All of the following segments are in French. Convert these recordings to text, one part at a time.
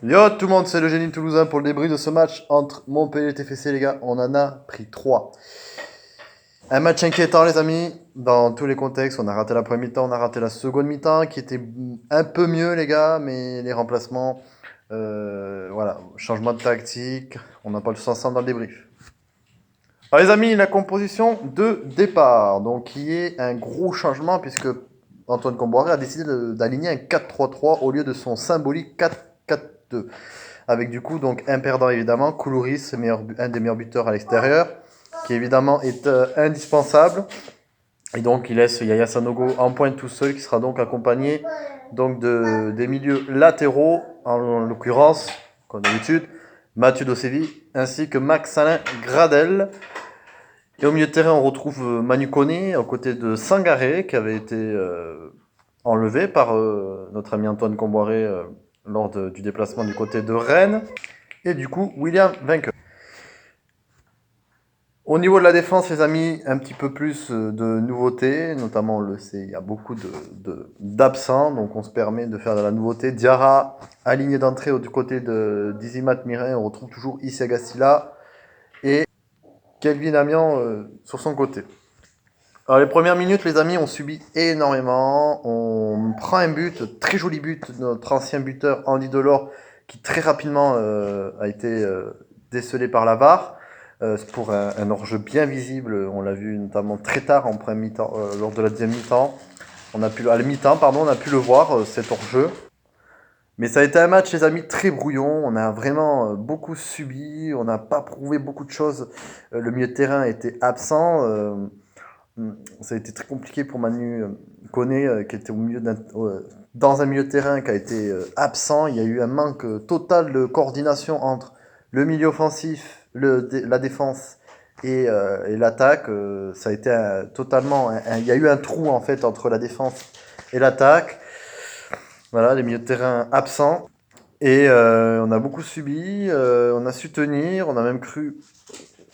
Yo tout le monde, c'est le génie toulousain pour le débrief de ce match entre Montpellier et TFC les gars. On en a pris 3. Un match inquiétant les amis, dans tous les contextes. On a raté la première mi-temps, on a raté la seconde mi-temps qui était un peu mieux les gars, mais les remplacements, voilà, changement de tactique, on n'a pas tous ensemble dans le débrief. Alors les amis, la composition de départ, donc qui est un gros changement puisque Antoine Comboiré a décidé d'aligner un 4-3-3 au lieu de son symbolique 4-4-2. Avec du coup donc un perdant évidemment, Koulouris, un des meilleurs buteurs à l'extérieur, qui évidemment est indispensable. Et donc il laisse Yaya Sanogo en pointe tout seul, qui sera donc accompagné donc des milieux latéraux, en l'occurrence, comme d'habitude, Mathieu Dosevi, ainsi que Max Alain Gradel. Et au milieu de terrain, on retrouve Manu Koné, aux côtés de Sangaré, qui avait été enlevé par notre ami Antoine Comboiré lors du déplacement du côté de Rennes. Et du coup, William vainqueur. Au niveau de la défense, les amis, un petit peu plus de nouveautés, notamment on le sait, il y a beaucoup d'absents, donc on se permet de faire de la nouveauté. Diarra, aligné d'entrée du côté de d'Izimat Mirin, on retrouve toujours Issa Gastila et Kelvin Amian sur son côté. Alors les premières minutes, les amis, on subit énormément. On prend un but, très joli but de notre ancien buteur Andy Delors, qui très rapidement a été décelé par la VAR. Pour un hors-jeu bien visible, on l'a vu notamment très tard en première mi-temps, lors de la deuxième mi-temps. À la mi-temps, pardon, on a pu le voir, cet hors-jeu. Mais ça a été un match, les amis, très brouillon. On a vraiment beaucoup subi. On n'a pas prouvé beaucoup de choses. Le milieu de terrain était absent. Ça a été très compliqué pour Manu Koné, qui était dans un milieu de terrain qui a été absent. Il y a eu un manque total de coordination entre le milieu offensif, la défense et l'attaque. Ça a été il y a eu un trou en fait entre la défense et l'attaque. Voilà, les milieux de terrain absents. Et on a beaucoup subi, on a su tenir, on a même cru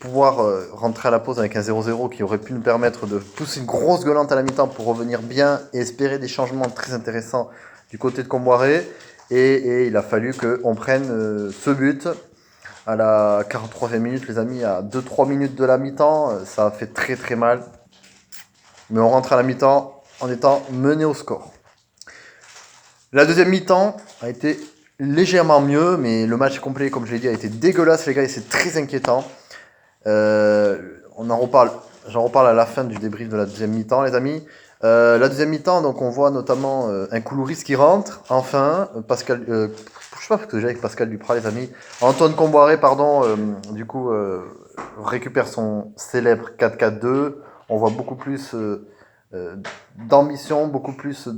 pouvoir rentrer à la pause avec un 0-0 qui aurait pu nous permettre de pousser une grosse gueulante à la mi-temps pour revenir bien et espérer des changements très intéressants du côté de Comboiré. Et il a fallu qu'on prenne ce but à la 43e minute, les amis, à 2-3 minutes de la mi-temps. Ça a fait très très mal. Mais on rentre à la mi-temps en étant mené au score. La deuxième mi-temps a été légèrement mieux, mais le match complet, comme je l'ai dit, a été dégueulasse, les gars, et c'est très inquiétant. J'en reparle à la fin du débrief de la deuxième mi-temps, les amis. La deuxième mi-temps, donc on voit notamment un Koulouris qui rentre, enfin, je sais pas ce que j'ai avec Pascal Duprat, les amis. Antoine Comboiré, pardon, du coup, récupère son célèbre 4-4-2. On voit beaucoup plus d'ambition, beaucoup plus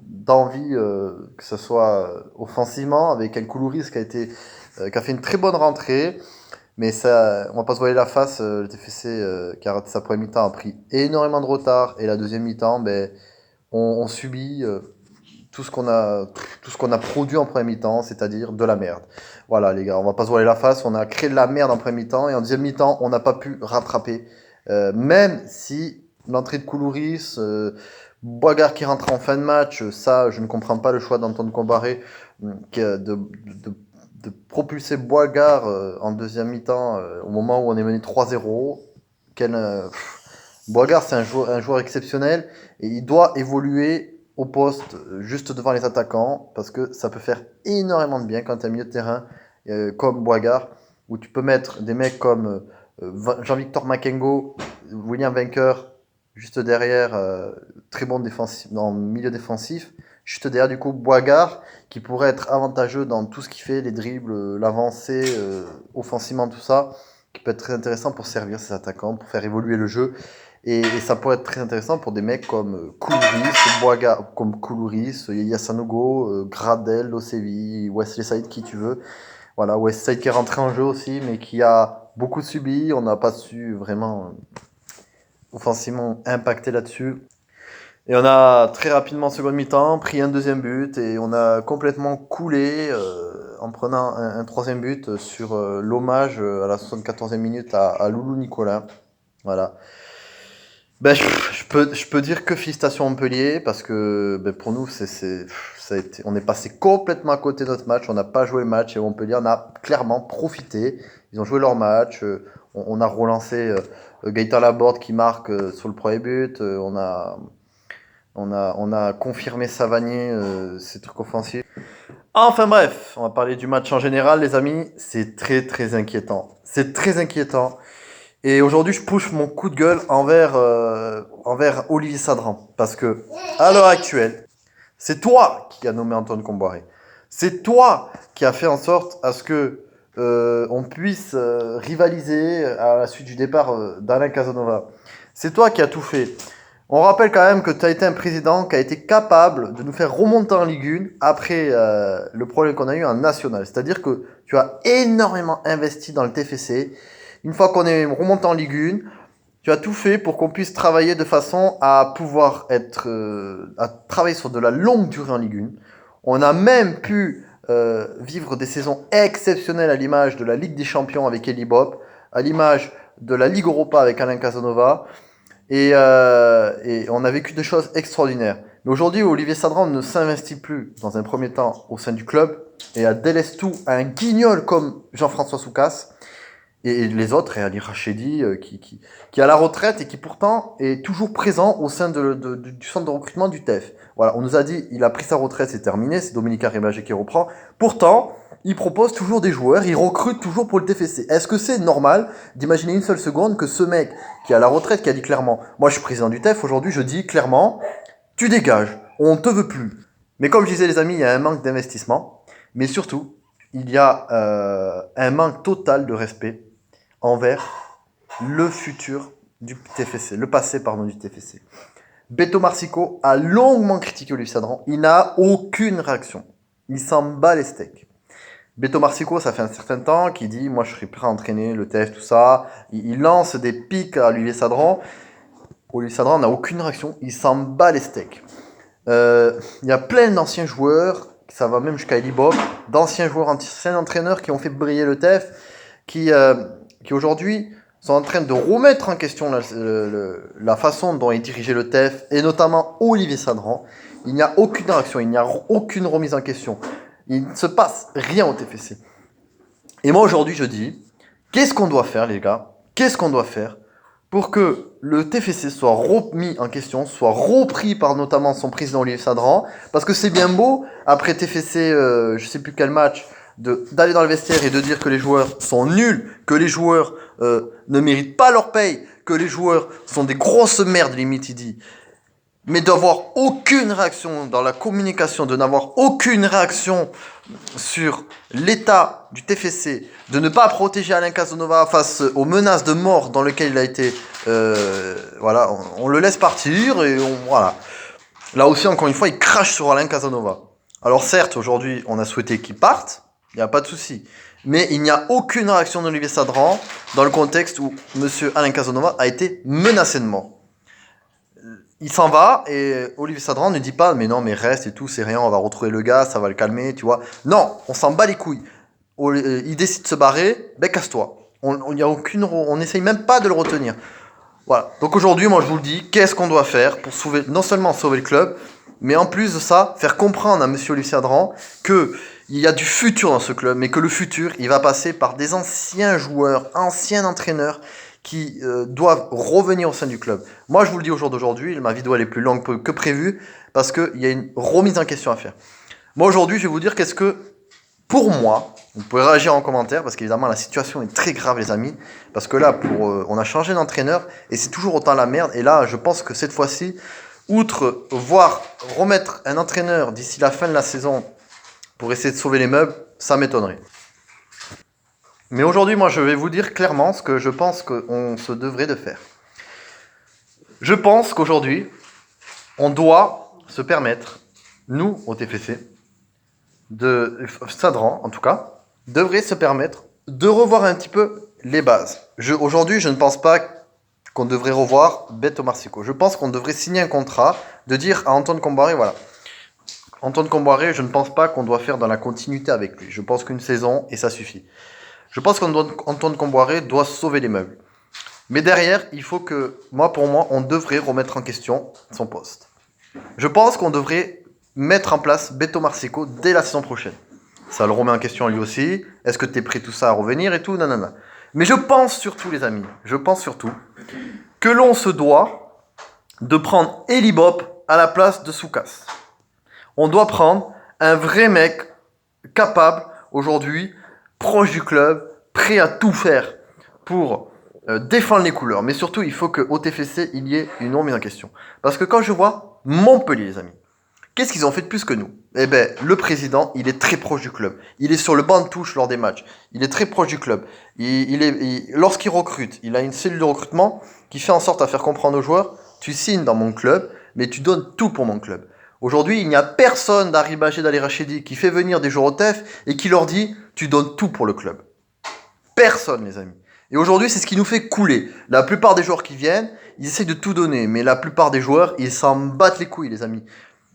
d'envie, que ce soit offensivement, avec un Koulouris qui a fait une très bonne rentrée. Mais ça, on va pas se voiler la face, le TFC qui a raté sa première mi-temps a pris énormément de retard et la deuxième mi-temps, ben, on subit tout ce qu'on a produit en première mi-temps, c'est-à-dire de la merde. Voilà les gars, on va pas se voiler la face, on a créé de la merde en première mi-temps et en deuxième mi-temps, on n'a pas pu rattraper. Même si l'entrée de Koulouris, Boigard qui rentre en fin de match, ça, je ne comprends pas le choix d'Antoine Combaré de propulser Boigard en deuxième mi-temps au moment où on est mené 3-0. Boigard, c'est un joueur exceptionnel et il doit évoluer au poste juste devant les attaquants parce que ça peut faire énormément de bien quand tu as un milieu de terrain comme Boigard où tu peux mettre des mecs comme Jean-Victor Makengo, William Vainqueur juste derrière, très bon défensif, dans le milieu défensif. Juste derrière, du coup, Boigard, qui pourrait être avantageux dans tout ce qui fait les dribbles, l'avancée, offensivement, tout ça, qui peut être très intéressant pour servir ses attaquants, pour faire évoluer le jeu. Et ça pourrait être très intéressant pour des mecs comme Koulouris, Boigard, comme Koulouris, Yassanogo, Gradel, Losevi, Wesley Saïd, qui tu veux. Voilà, Wesley Saïd qui est rentré en jeu aussi, mais qui a beaucoup subi. On n'a pas su vraiment offensivement impacter là-dessus. Et on a très rapidement, en seconde mi-temps, pris un deuxième but et on a complètement coulé en prenant un troisième but sur l'hommage à la 74e minute à Loulou Nicolas. Voilà. Ben, je peux dire que félicitations Montpellier parce que ben, pour nous, ça a été, on est passé complètement à côté de notre match. On n'a pas joué le match et Montpellier en a clairement profité. Ils ont joué leur match. On a relancé Gaëtan Laborde qui marque sur le premier but. On a confirmé Savanier, ses trucs offensifs. Enfin bref, on va parler du match en général, les amis. C'est très très inquiétant. C'est très inquiétant. Et aujourd'hui, je pousse mon coup de gueule envers Olivier Sadran. Parce que, à l'heure actuelle, c'est toi qui as nommé Antoine Comboiré. C'est toi qui as fait en sorte à ce que on puisse rivaliser à la suite du départ d'Alain Casanova. C'est toi qui as tout fait. On rappelle quand même que tu as été un président qui a été capable de nous faire remonter en Ligue 1 après le problème qu'on a eu en National. C'est-à-dire que tu as énormément investi dans le TFC. Une fois qu'on est remonté en Ligue 1, tu as tout fait pour qu'on puisse travailler de façon à pouvoir à travailler sur de la longue durée en Ligue 1. On a même pu vivre des saisons exceptionnelles à l'image de la Ligue des Champions avec Eli Bob, à l'image de la Ligue Europa avec Alain Casanova. Et on a vécu des choses extraordinaires. Mais aujourd'hui, Olivier Sadran ne s'investit plus, dans un premier temps, au sein du club et délaisse tout à un guignol comme Jean-François Soucas et les autres, et Ali Rachedi, qui est à la retraite et qui pourtant est toujours présent au sein du centre de recrutement du TEF. Voilà, on nous a dit, il a pris sa retraite, c'est terminé, c'est Dominique Arribagé qui reprend. Pourtant, il propose toujours des joueurs, il recrute toujours pour le TFC. Est-ce que c'est normal d'imaginer une seule seconde que ce mec qui est à la retraite, qui a dit clairement, moi je suis président du TEF, aujourd'hui je dis clairement, tu dégages, on te veut plus. Mais comme je disais les amis, il y a un manque d'investissement, mais surtout, il y a un manque total de respect envers le futur du TFC, le passé pardon du TFC. Beto Marsico a longuement critiqué Olivier Sadran, il n'a aucune réaction. Il s'en bat les steaks. Beto Marsico, ça fait un certain temps qu'il dit moi je serais prêt à entraîner le TF, tout ça. Il lance des pics à Olivier Sadran. Olivier Sadran n'a aucune réaction, il s'en bat les steaks. Il y a plein d'anciens joueurs, ça va même jusqu'à Eli Bob, d'anciens joueurs, anciens entraîneurs qui ont fait briller le TF, qui aujourd'hui sont en train de remettre en question la façon dont est dirigé le TEF, et notamment Olivier Sadran. Il n'y a aucune réaction, il n'y a aucune remise en question. Il ne se passe rien au TFC. Et moi aujourd'hui je dis, qu'est-ce qu'on doit faire les gars? Qu'est-ce qu'on doit faire pour que le TFC soit remis en question, soit repris par notamment son président Olivier Sadran? Parce que c'est bien beau, après TFC, je sais plus quel match, d'aller dans le vestiaire et de dire que les joueurs sont nuls, que les joueurs ne méritent pas leur paye, que les joueurs sont des grosses merdes, limite il dit. Mais d'avoir aucune réaction dans la communication, de n'avoir aucune réaction sur l'état du TFC, de ne pas protéger Alain Casanova face aux menaces de mort dans lesquelles il a été, voilà, on le laisse partir et voilà. Là aussi, encore une fois, il crache sur Alain Casanova. Alors certes, aujourd'hui, on a souhaité qu'il parte, il n'y a pas de souci. Mais il n'y a aucune réaction d'Olivier Sadran dans le contexte où monsieur Alain Casanova a été menacé de mort. Il s'en va et Olivier Sadran ne dit pas mais non mais reste et tout, c'est rien, on va retrouver le gars, ça va le calmer, tu vois. Non, on s'en bat les couilles. Il décide de se barrer, ben casse-toi. On n'essaye même pas de le retenir. Voilà. Donc aujourd'hui, moi je vous le dis, qu'est-ce qu'on doit faire pour sauver, non seulement sauver le club, mais en plus de ça, faire comprendre à monsieur Olivier Sadran que il y a du futur dans ce club, mais que le futur, il va passer par des anciens joueurs, anciens entraîneurs qui doivent revenir au sein du club. Moi, je vous le dis au jour d'aujourd'hui, ma vidéo elle est plus longue que prévu, parce qu'il y a une remise en question à faire. Moi, aujourd'hui, je vais vous dire qu'est-ce que, pour moi, vous pouvez réagir en commentaire, parce qu'évidemment, la situation est très grave, les amis, parce que là, on a changé d'entraîneur, et c'est toujours autant la merde, et là, je pense que cette fois-ci, outre voir remettre un entraîneur d'ici la fin de la saison pour essayer de sauver les meubles, ça m'étonnerait. Mais aujourd'hui, moi, je vais vous dire clairement ce que je pense qu'on se devrait de faire. Je pense qu'aujourd'hui, on doit se permettre, nous, au TFC, Sadran, en tout cas, devrait se permettre de revoir un petit peu les bases. Aujourd'hui, je ne pense pas qu'on devrait revoir Beto Marsico. Je pense qu'on devrait signer un contrat, de dire à Antoine Comboiré, voilà, Antoine Comboiré, je ne pense pas qu'on doit faire dans la continuité avec lui. Je pense qu'une saison, et ça suffit. Je pense qu'Antoine Comboiré doit sauver les meubles. Mais derrière, il faut que, pour moi, on devrait remettre en question son poste. Je pense qu'on devrait mettre en place Beto Marseco dès la saison prochaine. Ça le remet en question lui aussi. Est-ce que tu es prêt tout ça à revenir et tout? Non, non, non. Mais je pense surtout, les amis, que l'on se doit de prendre Eli Bop à la place de Soukas. On doit prendre un vrai mec capable, aujourd'hui, proche du club, prêt à tout faire pour défendre les couleurs. Mais surtout, il faut qu'au TFC, il y ait une remise en question. Parce que quand je vois Montpellier, les amis, qu'est-ce qu'ils ont fait de plus que nous? Eh ben, le président, il est très proche du club. Il est sur le banc de touche lors des matchs. Il est très proche du club. Lorsqu'il recrute, il a une cellule de recrutement qui fait en sorte à faire comprendre aux joueurs, tu signes dans mon club, mais tu donnes tout pour mon club. Aujourd'hui, il n'y a personne d'Aribagé, d'Ali Rachidi qui fait venir des joueurs au TEF et qui leur dit, tu donnes tout pour le club. Personne, les amis. Et aujourd'hui, c'est ce qui nous fait couler. La plupart des joueurs qui viennent, ils essaient de tout donner, mais la plupart des joueurs, ils s'en battent les couilles, les amis.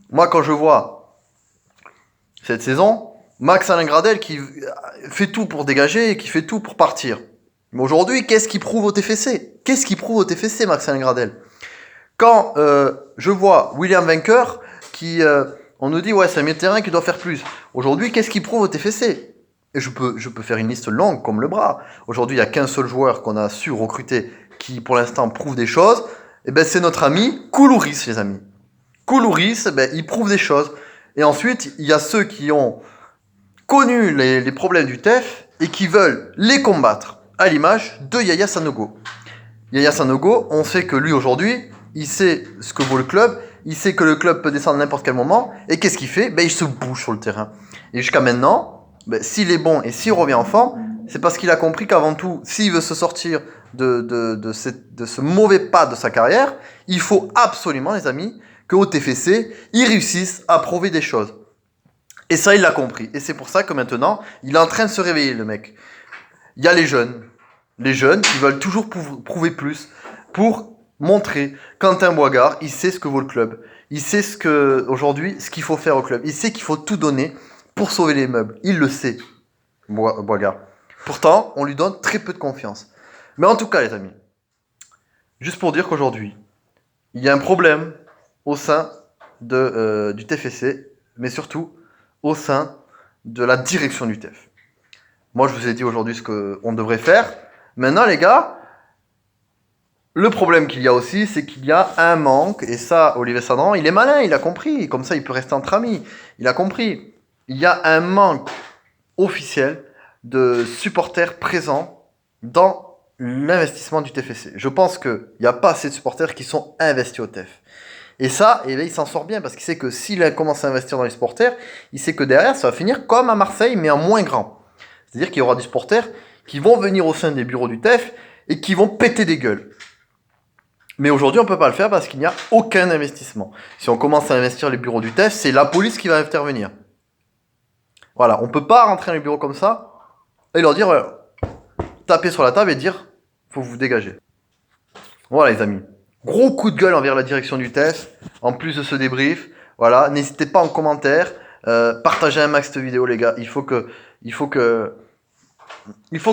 Moi, quand je vois cette saison, Max-Alain Gradel qui fait tout pour dégager et qui fait tout pour partir. Mais aujourd'hui, qu'est-ce qu'il prouve au TFC? Qu'est-ce qu'il prouve au TFC, Max-Alain Gradel? Quand je vois William Vainqueur qui... on nous dit, ouais, c'est un milieu de terrain qui doit faire plus. Aujourd'hui, qu'est-ce qu'il prouve au TFC? Et je peux faire une liste longue comme le bras. Aujourd'hui, il n'y a qu'un seul joueur qu'on a su recruter qui, pour l'instant, prouve des choses. Et ben, c'est notre ami Koulouris, les amis. Koulouris, ben, il prouve des choses. Et ensuite, il y a ceux qui ont connu les problèmes du TEF et qui veulent les combattre, à l'image de Yaya Sanogo. Yaya Sanogo, on sait que lui, aujourd'hui, il sait ce que vaut le club, il sait que le club peut descendre à n'importe quel moment, et qu'est-ce qu'il fait? Ben, il se bouge sur le terrain. Et jusqu'à maintenant, ben, s'il est bon et s'il revient en forme, c'est parce qu'il a compris qu'avant tout, s'il veut se sortir de ce mauvais pas de sa carrière, il faut absolument, les amis, qu'au TFC, ils réussissent à prouver des choses. Et ça, il l'a compris. Et c'est pour ça que maintenant, il est en train de se réveiller, le mec. Il y a les jeunes qui veulent toujours prouver plus pour montrer. Quentin Boigard, il sait ce que vaut le club. Il sait aujourd'hui, ce qu'il faut faire au club. Il sait qu'il faut tout donner pour sauver les meubles. Il le sait, Boigard. Pourtant, on lui donne très peu de confiance. Mais en tout cas, les amis, juste pour dire qu'aujourd'hui, il y a un problème au sein du TFC, mais surtout au sein de la direction du TEF. Moi, je vous ai dit aujourd'hui ce qu'on devrait faire. Maintenant, les gars, le problème qu'il y a aussi, c'est qu'il y a un manque. Et ça, Olivier Sadran, il est malin, il a compris. Comme ça, il peut rester entre amis. Il a compris. Il y a un manque officiel de supporters présents dans l'investissement du TFC. Je pense qu'il n'y a pas assez de supporters qui sont investis au TEF. Et ça, et là, il s'en sort bien parce qu'il sait que s'il commence à investir dans les supporters, il sait que derrière, ça va finir comme à Marseille, mais en moins grand. C'est-à-dire qu'il y aura des supporters qui vont venir au sein des bureaux du TEF et qui vont péter des gueules. Mais aujourd'hui, on ne peut pas le faire parce qu'il n'y a aucun investissement. Si on commence à investir les bureaux du TEF, c'est la police qui va intervenir. Voilà, on ne peut pas rentrer dans les bureaux comme ça et leur dire, taper sur la table et dire, faut vous dégager. Voilà, les amis. Gros coup de gueule envers la direction du TEF, en plus de ce débrief. Voilà, n'hésitez pas en commentaire, partagez un max cette vidéo, les gars. Il faut que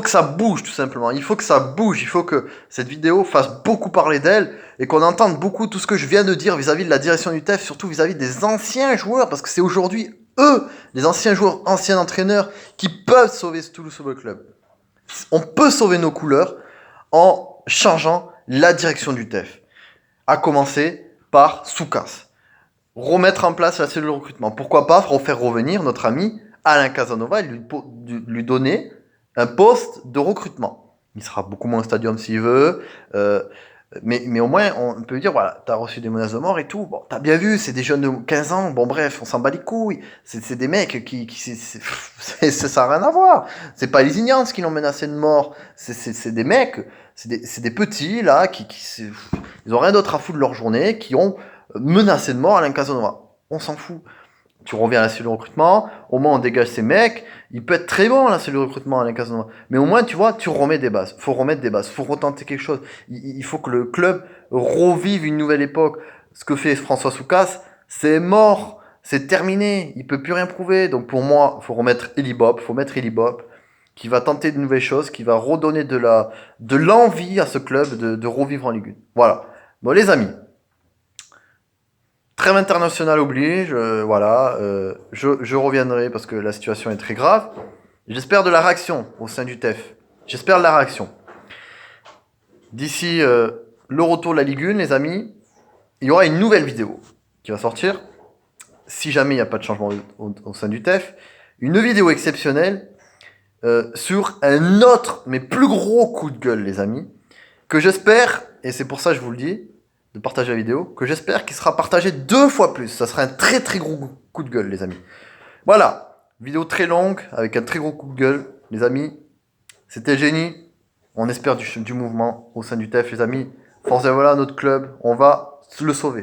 ça bouge, tout simplement. Il faut que ça bouge. Il faut que cette vidéo fasse beaucoup parler d'elle et qu'on entende beaucoup tout ce que je viens de dire vis-à-vis de la direction du TEF, surtout vis-à-vis des anciens joueurs, parce que c'est aujourd'hui eux, les anciens joueurs, anciens entraîneurs, qui peuvent sauver ce Toulouse Football Club. On peut sauver nos couleurs en changeant la direction du TEF. À commencer par Soukas. Remettre en place la cellule de recrutement. Pourquoi pas refaire revenir notre ami Alain Casanova et lui donner un poste de recrutement. Il sera beaucoup moins au stadium s'il veut, mais au moins on peut dire, voilà, t'as reçu des menaces de mort et tout, bon, t'as bien vu, c'est des jeunes de 15 ans, bon bref, on s'en bat les couilles, c'est des mecs ça n'a rien à voir, c'est pas les Ignans qui l'ont menacé de mort, c'est des mecs, c'est des petits là, ils ont rien d'autre à foutre de leur journée, qui ont menacé de mort Alain Casanova. On s'en fout. Tu reviens à la cellule de recrutement, au moins on dégage ces mecs, il peut être très bon la cellule de recrutement Alain Casanova, mais au moins tu vois, tu remets des bases, faut retenter quelque chose, il faut que le club revive une nouvelle époque. Ce que fait François Soukas, c'est mort, c'est terminé, il peut plus rien prouver, donc pour moi, faut mettre Eli Bop, qui va tenter de nouvelles choses, qui va redonner de l'envie à ce club de revivre en Ligue 1. Voilà. Bon, les amis, trêve internationale oblige, voilà, je reviendrai parce que la situation est très grave. J'espère de la réaction au sein du TEF. J'espère de la réaction. D'ici le retour de la Ligue 1, les amis, il y aura une nouvelle vidéo qui va sortir. Si jamais il n'y a pas de changement au sein du TEF, une vidéo exceptionnelle sur un autre, mais plus gros coup de gueule, les amis, que j'espère, et c'est pour ça que je vous le dis, de partager la vidéo, que j'espère qu'il sera partagé 2 fois plus. Ça sera un très très gros coup de gueule, les amis. Voilà, vidéo très longue, avec un très gros coup de gueule, les amis. C'était génie. On espère du mouvement au sein du TEF, les amis. Force et voilà, notre club, on va le sauver.